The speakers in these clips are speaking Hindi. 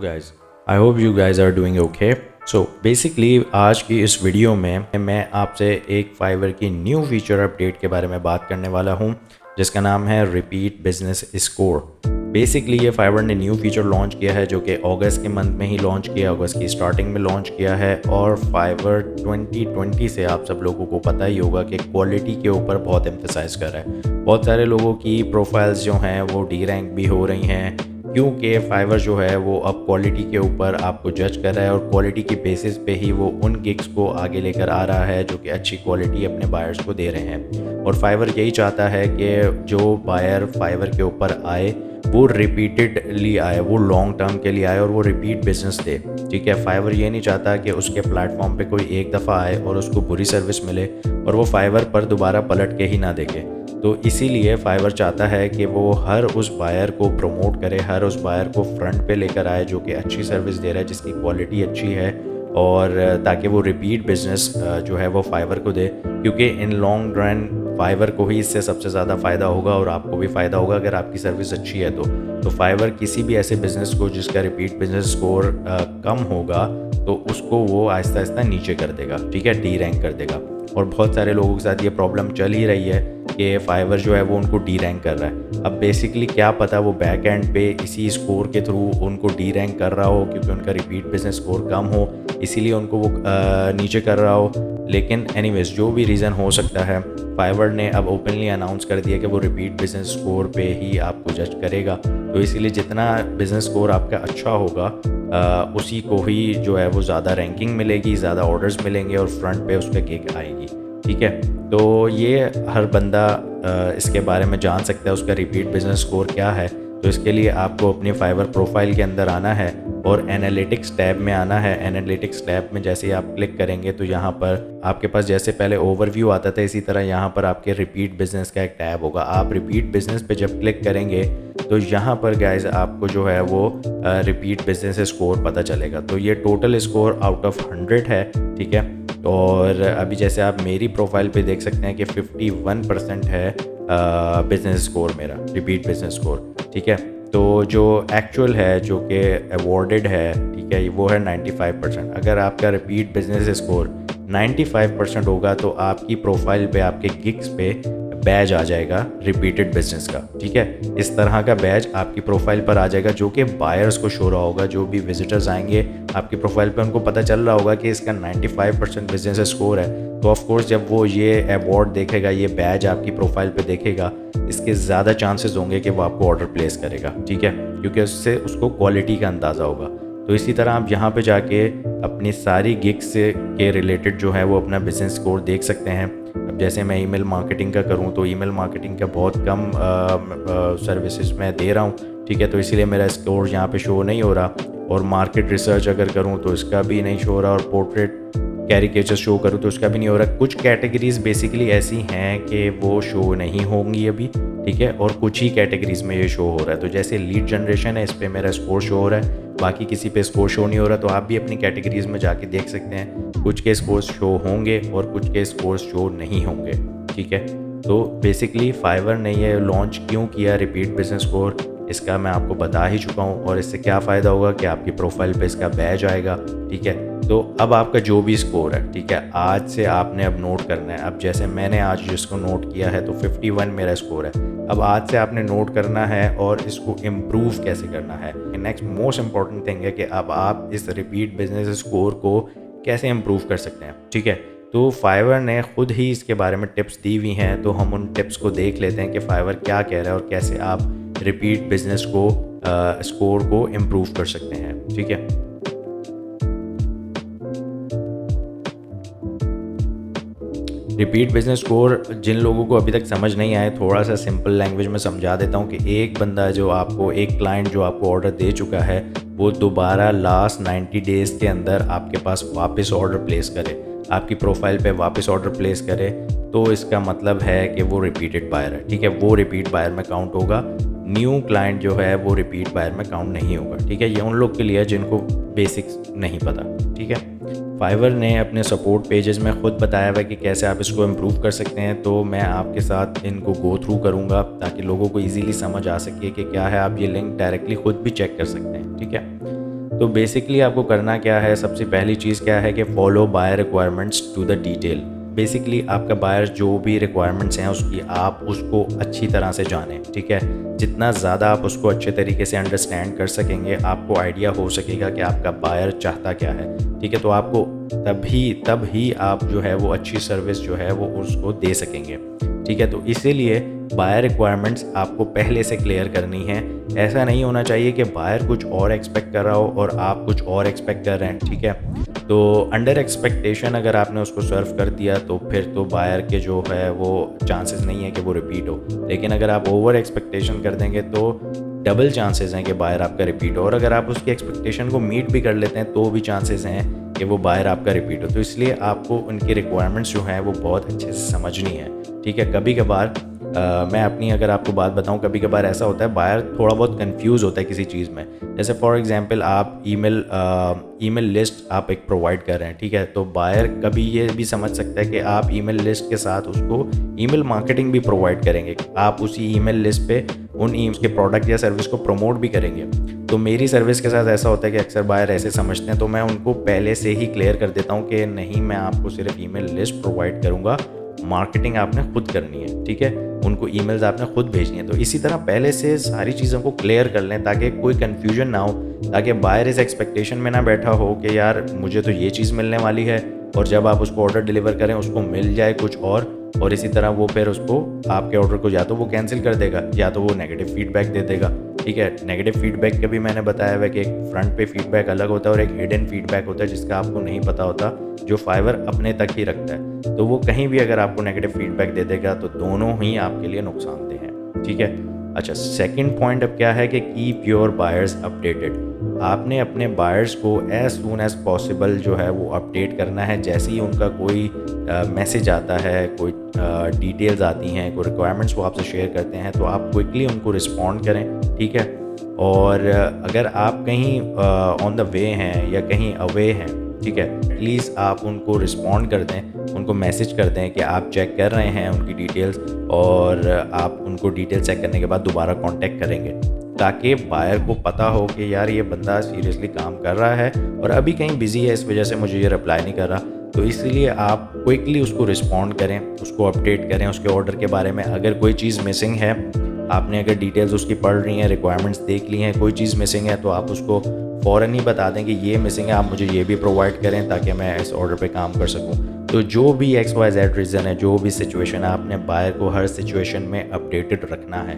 guys, I hope you guys are doing okay. So basically आज की इस वीडियो में मैं आपसे एक फाइवर की न्यू फीचर अपडेट के बारे में बात करने वाला हूँ जिसका नाम है रिपीट बिजनेस स्कोर। बेसिकली ये फाइवर ने न्यू फीचर लॉन्च किया है जो कि अगस्त के मंथ में ही लॉन्च किया, अगस्त की स्टार्टिंग में लॉन्च किया है। और फाइवर 2020 से आप सब लोगों को पता ही होगा कि क्वालिटी के ऊपर बहुत एम्फेसाइज कर रहा है। बहुत सारे लोगों की प्रोफाइल्स जो हैं वो डी रैंक भी हो रही हैं क्योंकि फाइवर जो है वो अब क्वालिटी के ऊपर आपको जज कर रहा है और क्वालिटी की बेसिस पे ही वो उन गिग्स को आगे लेकर आ रहा है जो कि अच्छी क्वालिटी अपने बायर्स को दे रहे हैं। और फाइवर यही चाहता है कि जो बायर फाइवर के ऊपर आए वो रिपीटेडली आए, वो लॉन्ग टर्म के लिए आए और वो रिपीट बिजनेस दे। ठीक है, फाइवर ये नहीं चाहता कि उसके प्लेटफॉर्म पे कोई एक दफ़ा आए और उसको बुरी सर्विस मिले और वो फाइवर पर दोबारा पलट के ही ना देखे। तो इसीलिए फाइवर चाहता है कि वो हर उस बायर को प्रमोट करे, हर उस बायर को फ्रंट पे लेकर आए जो कि अच्छी सर्विस दे रहा है, जिसकी क्वालिटी अच्छी है, और ताकि वो रिपीट बिजनेस जो है वो फाइवर को दे। क्योंकि इन लॉन्ग रन फाइवर को ही इससे सबसे ज़्यादा फ़ायदा होगा और आपको भी फ़ायदा होगा अगर आपकी सर्विस अच्छी है तो फाइवर किसी भी ऐसे बिज़नेस को जिसका रिपीट बिजनेस स्कोर कम होगा तो उसको वो आहिस्ता आहिस्ता नीचे कर देगा। ठीक है, डी रैंक कर देगा। और बहुत सारे लोगों के साथ ये प्रॉब्लम चल ही रही है कि फाइवर जो है वो उनको डी रैंक कर रहा है। अब बेसिकली क्या पता वो बैक एंड पे इसी स्कोर के थ्रू उनको डी रैंक कर रहा हो क्योंकि उनका रिपीट बिजनेस स्कोर कम हो, इसीलिए उनको वो नीचे कर रहा हो। लेकिन एनीवेज जो भी रीज़न हो सकता है, फाइवर ने अब ओपनली अनाउंस कर दिया कि वो रिपीट बिजनेस स्कोर पे ही आपको जज करेगा। तो इसीलिए जितना बिजनेस स्कोर आपका अच्छा होगा उसी को ही जो है वो ज़्यादा रैंकिंग मिलेगी, ज़्यादा ऑर्डर्स मिलेंगे और फ्रंट पे उसका गिग आएगी। ठीक है, तो ये हर बंदा इसके बारे में जान सकता है उसका रिपीट बिजनेस स्कोर क्या है। तो इसके लिए आपको अपनी फाइवर प्रोफाइल के अंदर आना है और एनालिटिक्स टैब में आना है। एनालिटिक्स टैब में जैसे ही आप क्लिक करेंगे तो यहाँ पर आपके पास जैसे पहले ओवरव्यू आता था इसी तरह यहाँ पर आपके रिपीट बिजनेस का एक टैब होगा। आप रिपीट बिजनेस पे जब क्लिक करेंगे तो यहाँ पर गाइज आपको जो है वो रिपीट बिजनेस स्कोर पता चलेगा। तो ये टोटल स्कोर आउट ऑफ 100 है। ठीक है, और अभी जैसे आप मेरी प्रोफाइल पे देख सकते हैं कि 51% है बिजनेस स्कोर मेरा, रिपीट बिजनेस स्कोर। ठीक है, तो जो एक्चुअल है जो कि अवॉर्डेड है, ठीक है, वो है 95%। अगर आपका रिपीट बिजनेस स्कोर 95% होगा तो आपकी प्रोफाइल पे, आपके गिग्स पे बैज आ जाएगा रिपीटेड बिजनेस का। ठीक है, इस तरह का बैज आपकी प्रोफाइल पर आ जाएगा जो कि बायर्स को शो रहा होगा। जो भी विजिटर्स आएंगे आपकी प्रोफाइल पे उनको पता चल रहा होगा कि इसका 95% बिजनेस स्कोर है। तो ऑफ कोर्स जब वो ये अवार्ड देखेगा, ये बैज आपकी प्रोफाइल पे देखेगा, इसके ज़्यादा चांसेस होंगे कि वो आपको ऑर्डर प्लेस करेगा। ठीक है, क्योंकि उससे उसको क्वालिटी का अंदाज़ा होगा। तो इसी तरह आप यहाँ पे जाके अपनी सारी गिग्स के रिलेटेड जो है वो अपना बिजनेस स्कोर देख सकते हैं। अब जैसे मैं ईमेल मार्केटिंग का करूँ तो ईमेल मार्केटिंग का बहुत कम सर्विसेज मैं दे रहा हूँ। ठीक है, तो इसीलिए मेरा स्कोर यहाँ पे शो नहीं हो रहा। और मार्केट रिसर्च अगर करूँ तो इसका भी नहीं शो हो रहा, और पोर्ट्रेट कैरिकेचर शो करूँ तो उसका भी नहीं हो रहा। कुछ कैटेगरीज बेसिकली ऐसी हैं कि वो शो नहीं होंगी अभी। ठीक है, और कुछ ही कैटेगरीज में ये शो हो रहा है। तो जैसे लीड जनरेशन है, इस पर मेरा स्कोर शो हो रहा है, बाकी किसी पे स्कोर शो नहीं हो रहा। तो आप भी अपनी कैटेगरीज में जाके देख सकते हैं, कुछ के स्कोर शो होंगे और कुछ के स्कोर शो नहीं होंगे। ठीक है, तो बेसिकली फाइवर ने ये लॉन्च क्यों किया रिपीट बिजनेस स्कोर, इसका मैं आपको बता ही चुका हूँ। और इससे क्या फ़ायदा होगा कि आपकी प्रोफाइल पे इसका बैज आएगा। ठीक है, तो अब आपका जो भी स्कोर है, ठीक है, आज से आपने अब नोट करना है। अब जैसे मैंने आज जिसको नोट किया है तो 51 मेरा स्कोर है। अब आज से आपने नोट करना है और इसको इम्प्रूव कैसे करना है। नेक्स्ट मोस्ट इंपॉर्टेंट थिंग है कि अब आप इस रिपीट बिजनेस स्कोर को कैसे इम्प्रूव कर सकते हैं। ठीक है, तो फाइवर ने खुद ही इसके बारे में टिप्स दी हुई हैं, तो हम उन टिप्स को देख लेते हैं कि फाइवर क्या कह रहा है और कैसे आप रिपीट बिजनेस को स्कोर को इम्प्रूव कर सकते हैं। ठीक है, रिपीट बिजनेस स्कोर जिन लोगों को अभी तक समझ नहीं आए, थोड़ा सा सिंपल लैंग्वेज में समझा देता हूँ कि एक बंदा जो आपको, एक क्लाइंट जो आपको ऑर्डर दे चुका है, वो दोबारा लास्ट 90 डेज़ के अंदर आपके पास वापस ऑर्डर प्लेस करे, आपकी प्रोफाइल पे वापस ऑर्डर प्लेस करे, तो इसका मतलब है कि वो रिपीटेड बायर है। ठीक है, वो रिपीट बायर में काउंट होगा। न्यू क्लाइंट जो है वो रिपीट बायर में काउंट नहीं होगा। ठीक है, ये उन लोग के लिए है जिनको बेसिक्स नहीं पता। ठीक है, फाइवर ने अपने सपोर्ट पेजेस में खुद बताया हुआ है कि कैसे आप इसको इम्प्रूव कर सकते हैं। तो मैं आपके साथ इनको गो थ्रू करूँगा ताकि लोगों को ईजीली समझ आ सके कि क्या है। आप ये लिंक डायरेक्टली खुद भी चेक कर सकते हैं। ठीक है, तो बेसिकली आपको करना क्या है, सबसे पहली चीज़ क्या है कि follow buyer requirements to the detail. Basically आपका बायर जो भी रिक्वायरमेंट्स हैं उसकी आप उसको अच्छी तरह से जानें, ठीक है। जितना ज़्यादा आप उसको अच्छे तरीके से अंडरस्टैंड कर सकेंगे, आपको आइडिया हो सकेगा कि आपका बायर चाहता क्या है, ठीक है। तो आपको तब ही आप जो है वो अच्छी सर्विस जो है वो उसको दे सकेंगे, ठीक है। तो इसीलिए बायर रिक्वायरमेंट्स आपको पहले से क्लियर करनी है। ऐसा नहीं होना चाहिए कि बायर कुछ और एक्सपेक्ट कर रहा हो और आप कुछ और एक्सपेक्ट कर रहे हैं, ठीक है। तो अंडर एक्सपेक्टेशन अगर आपने उसको सर्व कर दिया तो फिर तो बायर के जो है वो चांसेस नहीं है कि वो रिपीट हो। लेकिन अगर आप ओवर एक्सपेक्टेशन कर देंगे तो डबल चांसेस हैं कि बायर आपका रिपीट हो, और अगर आप उसकी एक्सपेक्टेशन को मीट भी कर लेते हैं तो भी चांसेस हैं कि वो बायर आपका रिपीट हो। तो इसलिए आपको उनकी रिक्वायरमेंट्स जो हैं वो बहुत अच्छे से समझनी है, ठीक है। कभी कभार मैं अपनी अगर आपको बात बताऊं, कभी कभार ऐसा होता है बायर थोड़ा बहुत कंफ्यूज होता है किसी चीज़ में। जैसे फॉर एग्जांपल आप ईमेल लिस्ट आप एक प्रोवाइड कर रहे हैं, ठीक है। तो बायर कभी ये भी समझ सकता है कि आप ईमेल लिस्ट के साथ उसको ईमेल मार्केटिंग भी प्रोवाइड करेंगे, आप उसी ईमेल लिस्ट पे उन के प्रोडक्ट या सर्विस को प्रमोट भी करेंगे। तो मेरी सर्विस के साथ ऐसा होता है कि अक्सर बायर ऐसे समझते हैं, तो मैं उनको पहले से ही क्लियर कर देता हूँ कि नहीं, मैं आपको सिर्फ ईमेल लिस्ट प्रोवाइड करूँगा, मार्केटिंग आपने खुद करनी है, ठीक है। उनको ईमेल्स आपने खुद भेजनी है। तो इसी तरह पहले से सारी चीज़ों को क्लियर कर लें ताकि कोई कन्फ्यूजन ना हो, ताकि बायर इस एक्सपेक्टेशन में ना बैठा हो कि यार मुझे तो ये चीज़ मिलने वाली है और जब आप उसको ऑर्डर डिलीवर करें उसको मिल जाए कुछ और इसी तरह वो फिर उसको आपके ऑर्डर को या तो वो कैंसिल कर देगा या तो वो नेगेटिव फीडबैक दे देगा, ठीक है। नेगेटिव फीडबैक का भी मैंने बताया हुआ कि एक फ्रंट पे फीडबैक अलग होता है और एक हिडन फीडबैक होता है जिसका आपको नहीं पता होता, जो फाइवर अपने तक ही रखता है। तो वो कहीं भी अगर आपको नेगेटिव फीडबैक दे देगा तो दोनों ही आपके लिए नुकसानदेह हैं, ठीक है। अच्छा, सेकंड पॉइंट अब क्या है कि कीप योर बायर्स अपडेटेड। आपने अपने बायर्स को एज सून एज पॉसिबल जो है वो अपडेट करना है। जैसे ही उनका कोई मैसेज आता है, कोई डिटेल्स आती हैं, कोई रिक्वायरमेंट्स वो आपसे शेयर करते हैं, तो आप क्विकली उनको रिस्पॉन्ड करें, ठीक है। और अगर आप कहीं ऑन द वे हैं या कहीं अवे हैं, ठीक है, प्लीज़ आप उनको रिस्पॉन्ड कर दें, उनको मैसेज कर दें कि आप चेक कर रहे हैं उनकी डिटेल्स और आप उनको डिटेल चेक करने के बाद दोबारा कांटेक्ट करेंगे, ताकि बायर को पता हो कि यार ये बंदा सीरियसली काम कर रहा है और अभी कहीं बिजी है, इस वजह से मुझे ये रिप्लाई नहीं कर रहा। तो इसलिए आप क्विकली उसको रिस्पॉन्ड करें, उसको अपडेट करें उसके ऑर्डर के बारे में। अगर कोई चीज़ मिसिंग है, आपने अगर डिटेल्स उसकी पढ़ रही हैं, रिक्वायरमेंट्स देख ली हैं, कोई चीज़ मिसिंग है तो आप उसको फ़ौरन ही बता दें कि ये मिसिंग है, आप मुझे ये भी प्रोवाइड करें ताकि मैं इस ऑर्डर पे काम कर सकूं। तो जो भी XYZ रीज़न है, जो भी सिचुएशन है, आपने बायर को हर सिचुएशन में अपडेटेड रखना है।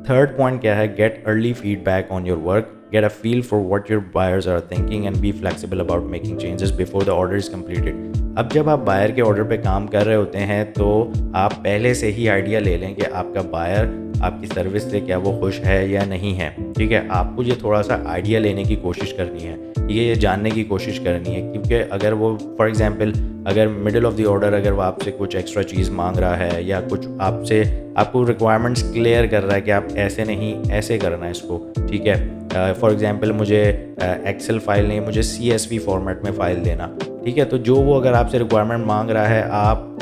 थर्ड पॉइंट क्या है, get early feedback on your work, get a feel for what your buyers are thinking and be flexible about making changes before the order is completed. अब जब आप बायर के ऑर्डर पे काम कर रहे होते हैं तो आप पहले से ही आइडिया ले लें कि आपका बायर आपकी सर्विस से क्या वो खुश है या नहीं है, ठीक है। आपको ये थोड़ा सा आइडिया लेने की कोशिश करनी है, ये जानने की कोशिश करनी है, क्योंकि अगर वो फॉर एग्जांपल अगर मिडिल ऑफ द ऑर्डर अगर वो आपसे कुछ एक्स्ट्रा चीज़ मांग रहा है या कुछ आपको रिक्वायरमेंट्स क्लियर कर रहा है कि आप ऐसे नहीं ऐसे करना है इसको, ठीक है। फॉर एग्जांपल मुझे एक्सेल फाइल नहीं, मुझे CSV फॉर्मेट में फ़ाइल देना, ठीक है। तो जो वो अगर आपसे रिक्वायरमेंट मांग रहा है आप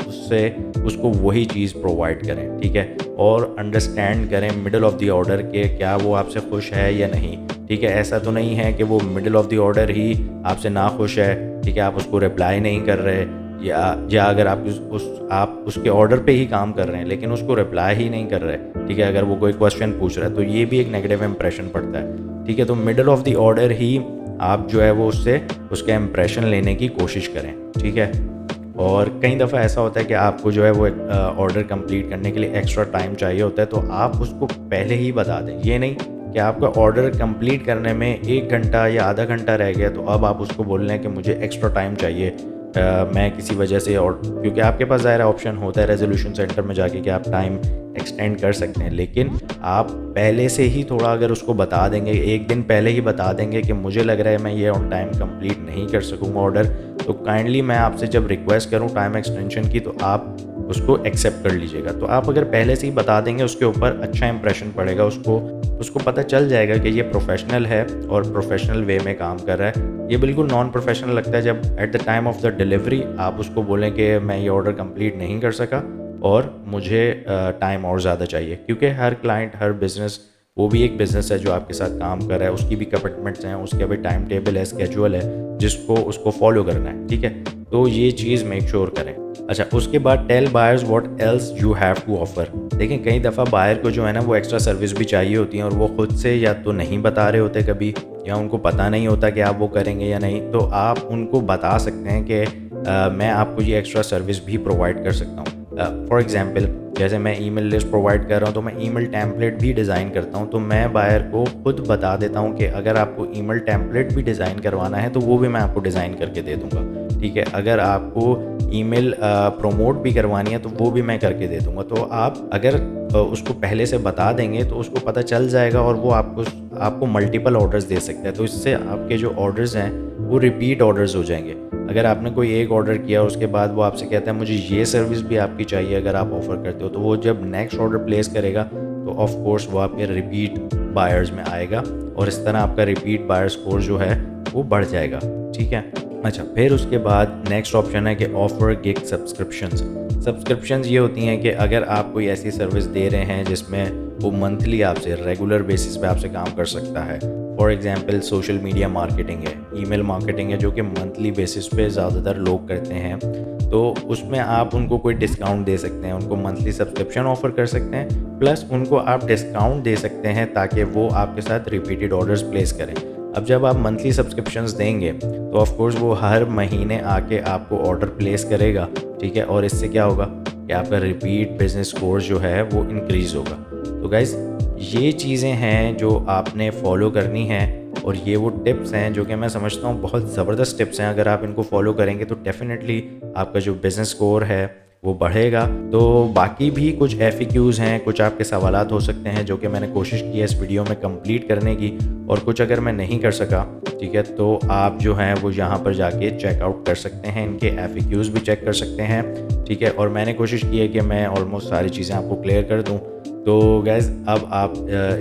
उसको वही चीज़ प्रोवाइड करें, ठीक है। और अंडरस्टैंड करें मिडिल ऑफ द ऑर्डर के क्या वो आपसे खुश है या नहीं, ठीक है। ऐसा तो नहीं है कि वो मिडिल ऑफ द ऑर्डर ही आपसे ना खुश है, ठीक है, आप उसको रिप्लाई नहीं कर रहे या अगर आप उसके ऑर्डर पे ही काम कर रहे हैं लेकिन उसको रिप्लाई ही नहीं कर रहे, ठीक है। अगर वो कोई क्वेश्चन पूछ रहा है तो ये भी एक नेगेटिव इंप्रेशन पड़ता है, ठीक है। तो मिडिल ऑफ द ऑर्डर ही आप जो है वो उसका इम्प्रेशन लेने की कोशिश करें, ठीक है। और कई दफ़ा ऐसा होता है कि आपको जो है वो ऑर्डर कंप्लीट करने के लिए एक्स्ट्रा टाइम चाहिए होता है, तो आप उसको पहले ही बता दें। ये नहीं कि आपका ऑर्डर कंप्लीट करने में 1 घंटा या आधा घंटा रह गया तो अब आप उसको बोल रहे हैं कि मुझे एक्स्ट्रा टाइम चाहिए, मैं किसी वजह से, और क्योंकि आपके पास ज़ाहिर ऑप्शन होता है रेजोल्यूशन सेंटर में जाके कि आप टाइम एक्सटेंड कर सकते हैं, लेकिन आप पहले से ही थोड़ा अगर उसको बता देंगे, 1 दिन पहले ही बता देंगे कि मुझे लग रहा है मैं ये ऑन टाइम कंप्लीट नहीं कर सकूँगा ऑर्डर, तो काइंडली मैं आपसे जब रिक्वेस्ट करूँ टाइम एक्सटेंशन की तो आप उसको एक्सेप्ट कर लीजिएगा। तो आप अगर पहले से ही बता देंगे उसके ऊपर अच्छा इंप्रेशन पड़ेगा, उसको पता चल जाएगा कि ये प्रोफेशनल है और प्रोफेशनल वे में काम कर रहा है। ये बिल्कुल नॉन प्रोफेशनल लगता है जब at the time of the delivery आप उसको बोलें कि मैं ये ऑर्डर कंप्लीट नहीं कर सका और मुझे टाइम और ज़्यादा चाहिए, क्योंकि हर क्लाइंट, हर बिज़नेस वो भी एक बिज़नेस है जो आपके साथ काम कर रहा है, उसकी भी कमिटमेंट्स हैं, उसका भी टाइम टेबल है, स्केड्यूल है जिसको उसको फॉलो करना है, ठीक है। तो ये चीज़ मेक श्योर करें। अच्छा, उसके बाद tell buyers what else you have to offer. देखें कई दफ़ा बायर को जो है ना वो एक्स्ट्रा सर्विस भी चाहिए होती हैं और वो खुद से या तो नहीं बता रहे होते कभी, या उनको पता नहीं होता कि आप वो करेंगे या नहीं। तो आप उनको बता सकते हैं कि मैं आपको ये एक्स्ट्रा सर्विस भी प्रोवाइड कर सकता हूँ। फॉर एग्ज़ाम्पल, जैसे मैं ईमेल लिस्ट प्रोवाइड कर रहा हूँ तो मैं ईमेल टेम्पलेट भी डिज़ाइन करता हूँ। तो मैं बायर को खुद बता देता हूँ कि अगर आपको ईमेल टेम्पलेट भी डिज़ाइन करवाना है तो वो भी मैं आपको डिज़ाइन करके दे दूँगा, ठीक है। अगर आपको ईमेल प्रमोट भी करवानी है तो वो भी मैं करके दे दूँगा। तो आप अगर उसको पहले से बता देंगे तो उसको पता चल जाएगा और वो आपको मल्टीपल ऑर्डर्स दे सकता है। तो इससे आपके जो ऑर्डर्स हैं वो रिपीट ऑर्डर्स हो जाएंगे। अगर आपने कोई एक ऑर्डर किया उसके बाद वो आपसे कहता है मुझे ये सर्विस भी आपकी चाहिए अगर आप ऑफ़र करते हो, तो वो जब नेक्स्ट ऑर्डर प्लेस करेगा तो ऑफ कोर्स वो आपके रिपीट बायर्स में आएगा और इस तरह आपका रिपीट बायर स्कोर जो है वो बढ़ जाएगा, ठीक है। अच्छा, फिर उसके बाद नेक्स्ट ऑप्शन है कि ऑफ़र गिग सब्सक्रिप्शंस ये होती हैं कि अगर आप कोई ऐसी सर्विस दे रहे हैं जिसमें वो मंथली आपसे रेगुलर बेसिस पे आपसे काम कर सकता है। For example social media marketing है, ईमेल मार्केटिंग है, जो कि मंथली बेसिस पे ज़्यादातर लोग करते हैं। तो उसमें आप उनको कोई डिस्काउंट दे सकते हैं, उनको मंथली सब्सक्रिप्शन ऑफ़र कर सकते हैं, प्लस उनको आप डिस्काउंट दे सकते हैं ताकि वो आपके साथ रिपीटेड ऑर्डर्स प्लेस करें। अब जब आप मंथली सब्सक्रिप्शंस देंगे तो ऑफ कोर्स वो हर महीने आके आपको ऑर्डर प्लेस करेगा, ठीक है। और इससे क्या होगा कि आपका रिपीट बिजनेस स्कोर जो है वो इंक्रीज़ होगा। तो गाइज़ ये चीज़ें हैं जो आपने फॉलो करनी हैं और ये वो टिप्स हैं जो कि मैं समझता हूँ बहुत ज़बरदस्त टिप्स हैं। अगर आप इनको फॉलो करेंगे तो डेफिनेटली आपका जो बिज़नेस स्कोर है वो बढ़ेगा। तो बाकी भी कुछ FAQs हैं, कुछ आपके सवालात हो सकते हैं जो कि मैंने कोशिश की है इस वीडियो में कंप्लीट करने की, और कुछ अगर मैं नहीं कर सका, ठीक है, तो आप जो हैं वो यहाँ पर जाके चेकआउट कर सकते हैं, इनके FAQs भी चेक कर सकते हैं, ठीक है। और मैंने कोशिश की है कि मैं ऑलमोस्ट सारी चीज़ें आपको क्लियर कर दूँ। तो गैस अब आप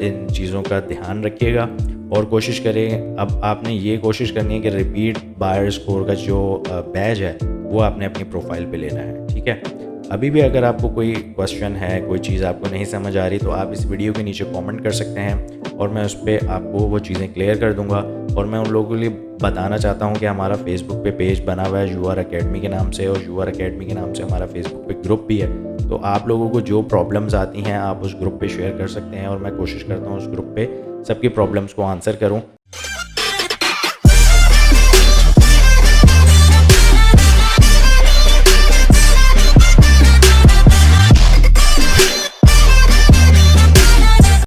इन चीज़ों का ध्यान रखिएगा और कोशिश करें। अब आपने ये कोशिश करनी है कि रिपीट बायर स्कोर का जो बैज है वो आपने अपनी प्रोफाइल पे लेना है, ठीक है। अभी भी अगर आपको कोई क्वेश्चन है, कोई चीज़ आपको नहीं समझ आ रही, तो आप इस वीडियो के नीचे कमेंट कर सकते हैं और मैं उस पर आपको वो चीज़ें क्लियर कर दूंगा। और मैं उन लोगों के लिए बताना चाहता हूँ कि हमारा फेसबुक पे पेज बना हुआ है UR अकेडमी के नाम से, और UR अकेडमी के नाम से हमारा फेसबुक पे ग्रुप भी है। तो आप लोगों को जो प्रॉब्लम्स आती हैं आप उस ग्रुप पे शेयर कर सकते हैं और मैं कोशिश करता हूँ उस ग्रुप पे सबकी प्रॉब्लम्स को आंसर करूँ।